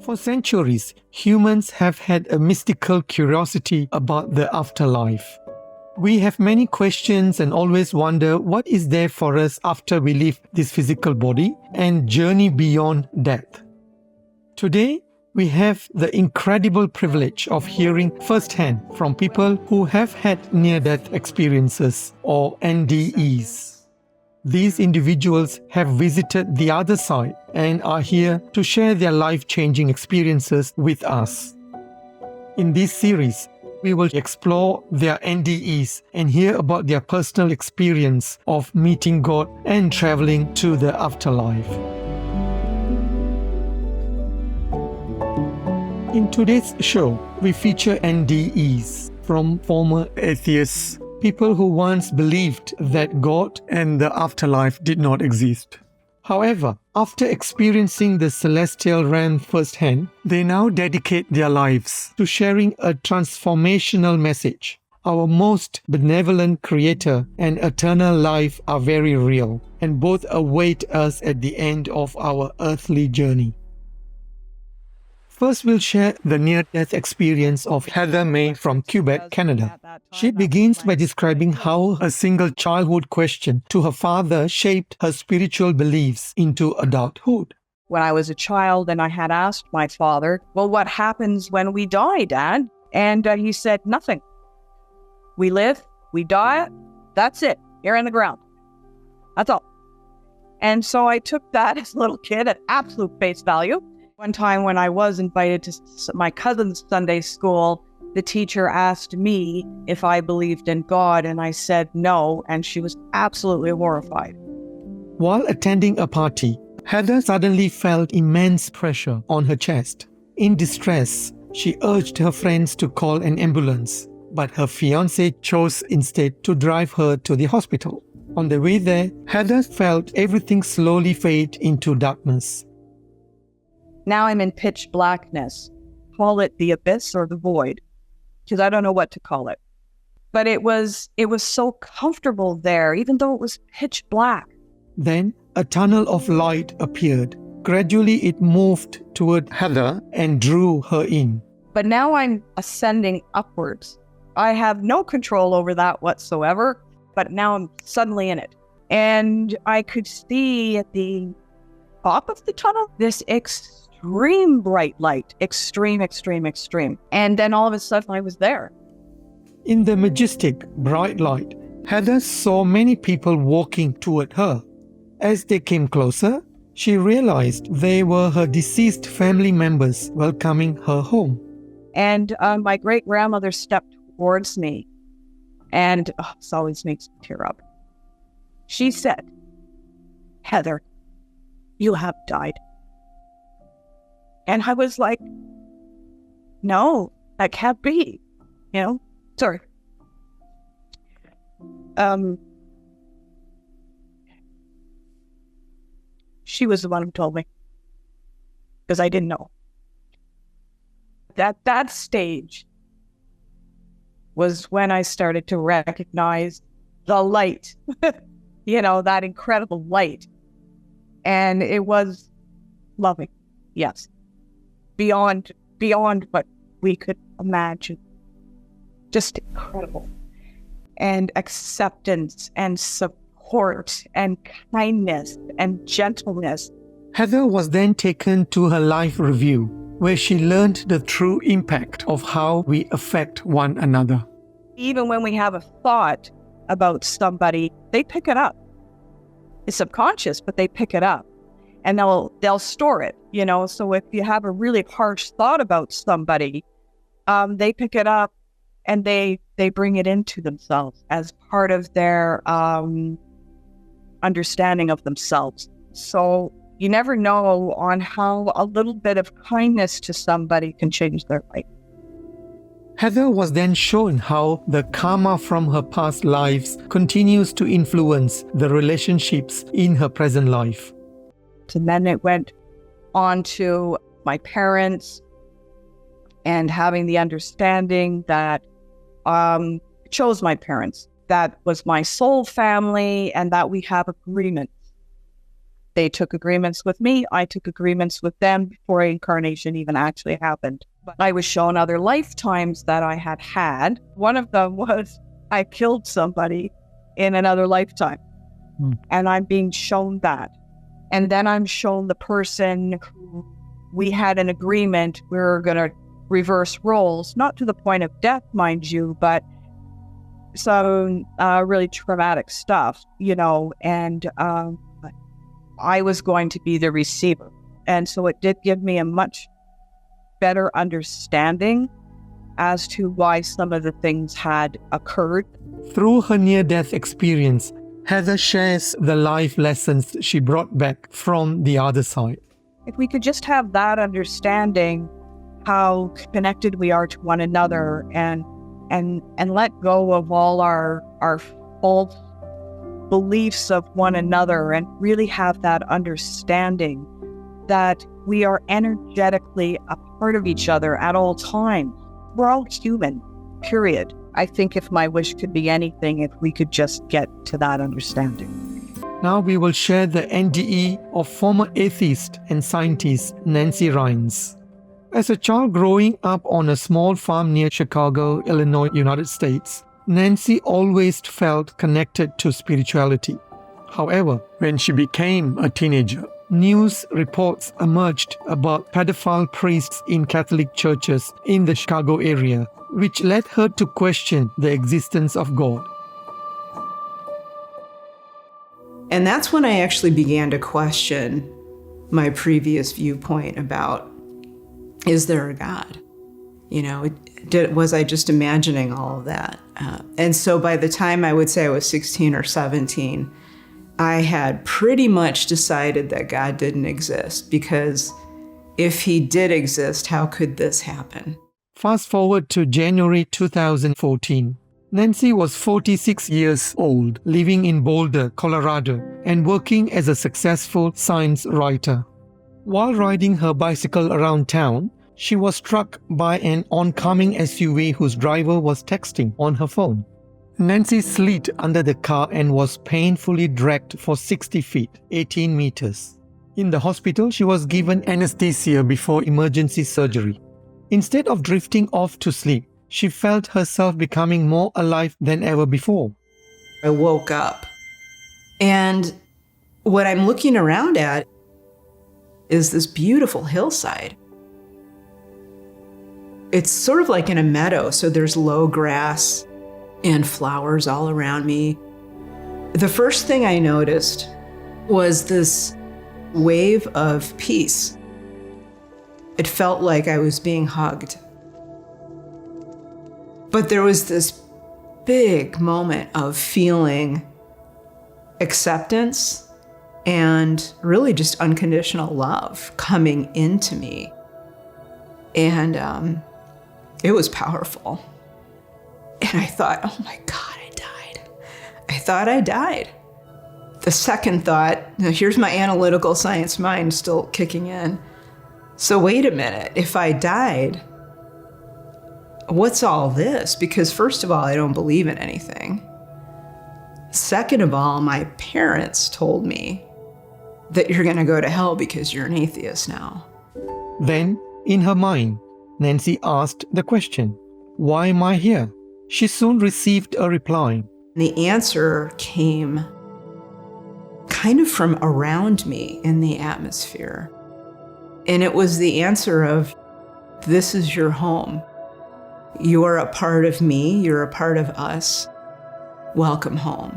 For centuries, humans have had a mystical curiosity about the afterlife. We have many questions and always wonder what is there for us after we leave this physical body and journey beyond death. Today, we have the incredible privilege of hearing firsthand from people who have had near-death experiences or NDEs. These individuals have visited the other side and are here to share their life-changing experiences with us. In this series, we will explore their NDEs and hear about their personal experience of meeting God and traveling to the afterlife. In today's show, we feature NDEs from former atheists, people who once believed that God and the afterlife did not exist. However, after experiencing the celestial realm firsthand, they now dedicate their lives to sharing a transformational message. Our most benevolent Creator and eternal life are very real, and both await us at the end of our earthly journey. First, we'll share the near-death experience of Heather May from Quebec, Canada. She begins by describing how a single childhood question to her father shaped her spiritual beliefs into adulthood. When I was a child and I had asked my father, well, what happens when we die, Dad? And he said, nothing. We live, we die, that's it. You're in the ground. That's all. And so I took that as a little kid at absolute face value. One time when I was invited to my cousin's Sunday school, the teacher asked me if I believed in God, and I said no, and she was absolutely horrified. While attending a party, Heather suddenly felt immense pressure on her chest. In distress, she urged her friends to call an ambulance, but her fiancé chose instead to drive her to the hospital. On the way there, Heather felt everything slowly fade into darkness. Now I'm in pitch blackness. Call it the abyss or the void, because I don't know what to call it. But it was so comfortable there, even though it was pitch black. Then a tunnel of light appeared. Gradually it moved toward Heather and drew her in. But now I'm ascending upwards. I have no control over that whatsoever, but now I'm suddenly in it. And I could see at the top of the tunnel this extreme bright light, extreme. And then all of a sudden I was there. In the majestic bright light, Heather saw many people walking toward her. As they came closer, she realized they were her deceased family members welcoming her home. And my great-grandmother stepped towards me, and this always makes me tear up. She said, "Heather, you have died." And I was like, no, that can't be, sorry. She was the one who told me, because I didn't know. That stage was when I started to recognize the light, that incredible light. And it was loving, yes. Beyond what we could imagine. Just incredible. And acceptance and support and kindness and gentleness. Heather was then taken to her life review, where she learned the true impact of how we affect one another. Even when we have a thought about somebody, they pick it up. It's subconscious, but they pick it up. And they'll store it, So if you have a really harsh thought about somebody, they pick it up and they bring it into themselves as part of their understanding of themselves. So you never know on how a little bit of kindness to somebody can change their life. Heather was then shown how the karma from her past lives continues to influence the relationships in her present life. And then it went on to my parents and having the understanding that chose my parents. That was my soul family and that we have agreements. They took agreements with me. I took agreements with them before incarnation even actually happened. But I was shown other lifetimes that I had had. One of them was I killed somebody in another lifetime. And I'm being shown that. And then I'm shown the person who we had an agreement we were going to reverse roles, not to the point of death, mind you, but some really traumatic stuff, and I was going to be the receiver. And so it did give me a much better understanding as to why some of the things had occurred. Through her near-death experience, Heather shares the life lessons she brought back from the other side. If we could just have that understanding, how connected we are to one another, and let go of all our false beliefs of one another, and really have that understanding that we are energetically a part of each other at all times. We're all human, period. I think if my wish could be anything, if we could just get to that understanding. Now we will share the NDE of former atheist and scientist Nancy Rhines. As a child growing up on a small farm near Chicago, Illinois, United States, Nancy always felt connected to spirituality. However, when she became a teenager, news reports emerged about pedophile priests in Catholic churches in the Chicago area, which led her to question the existence of God. And that's when I actually began to question my previous viewpoint about, is there a God? Was I just imagining all of that? And so by the time I would say I was 16 or 17, I had pretty much decided that God didn't exist, because if he did exist, how could this happen? Fast forward to January 2014. Nancy was 46 years old, living in Boulder, Colorado, and working as a successful science writer. While riding her bicycle around town, she was struck by an oncoming SUV whose driver was texting on her phone. Nancy slid under the car and was painfully dragged for 60 feet, 18 meters. In the hospital, she was given anesthesia before emergency surgery. Instead of drifting off to sleep, she felt herself becoming more alive than ever before. I woke up, and what I'm looking around at is this beautiful hillside. It's sort of like in a meadow, so there's low grass and flowers all around me. The first thing I noticed was this wave of peace. It felt like I was being hugged. But there was this big moment of feeling acceptance and really just unconditional love coming into me. And it was powerful. And I thought, oh my God, I died. I thought I died. The second thought, now here's my analytical science mind still kicking in. So wait a minute, if I died, what's all this? Because first of all, I don't believe in anything. Second of all, my parents told me that you're going to go to hell because you're an atheist now. Then, in her mind, Nancy asked the question, why am I here? She soon received a reply. The answer came kind of from around me in the atmosphere. And it was the answer of, this is your home. You're a part of me. You're a part of us. Welcome home.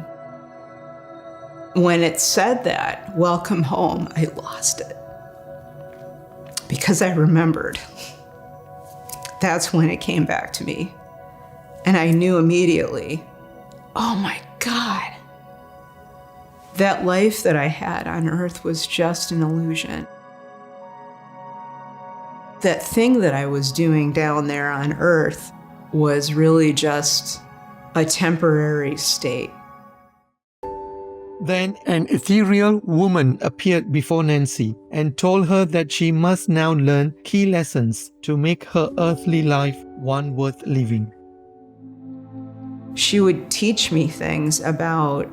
When it said that, welcome home, I lost it. Because I remembered. That's when it came back to me. And I knew immediately, oh my God, that life that I had on earth was just an illusion. That thing that I was doing down there on earth was really just a temporary state. Then an ethereal woman appeared before Nancy and told her that she must now learn key lessons to make her earthly life one worth living. She would teach me things about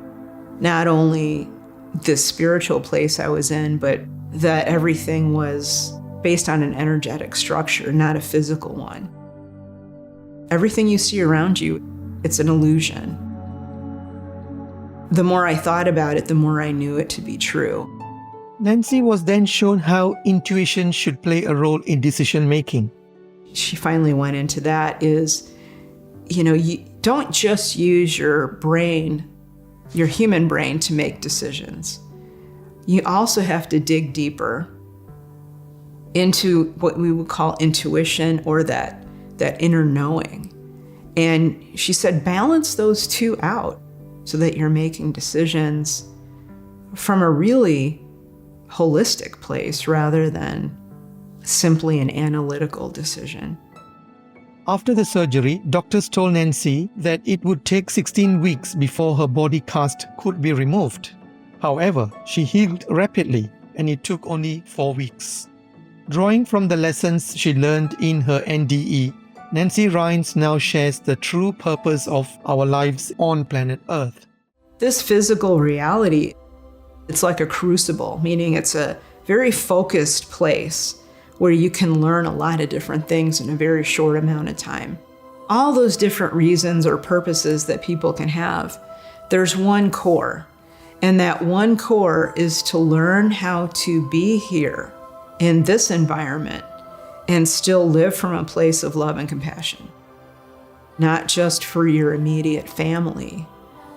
not only this spiritual place I was in, but that everything was based on an energetic structure, not a physical one. Everything you see around you, it's an illusion. The more I thought about it, the more I knew it to be true. Nancy was then shown how intuition should play a role in decision making. She finally went into that is, you don't just use your brain, your human brain, to make decisions. You also have to dig deeper into what we would call intuition, or that inner knowing. And she said, balance those two out so that you're making decisions from a really holistic place rather than simply an analytical decision. After the surgery, doctors told Nancy that it would take 16 weeks before her body cast could be removed. However, she healed rapidly, and it took only 4 weeks. Drawing from the lessons she learned in her NDE, Nancy Rines now shares the true purpose of our lives on planet Earth. This physical reality, it's like a crucible, meaning it's a very focused place where you can learn a lot of different things in a very short amount of time. All those different reasons or purposes that people can have, there's one core. And that one core is to learn how to be here in this environment and still live from a place of love and compassion. Not just for your immediate family,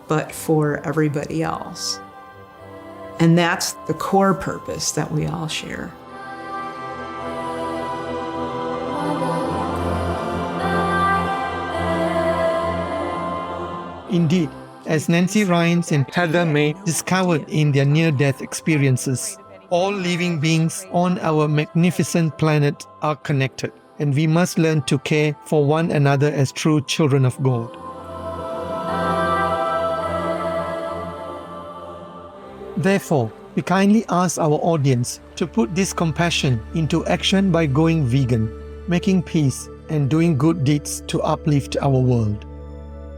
but for everybody else. And that's the core purpose that we all share. Indeed, as Nancy Rines and Heather May discovered in their near-death experiences, all living beings on our magnificent planet are connected, and we must learn to care for one another as true children of God. Therefore, we kindly ask our audience to put this compassion into action by going vegan, making peace, and doing good deeds to uplift our world.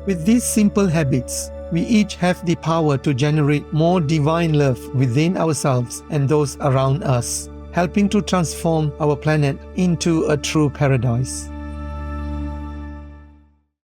With these simple habits, we each have the power to generate more divine love within ourselves and those around us, helping to transform our planet into a true paradise.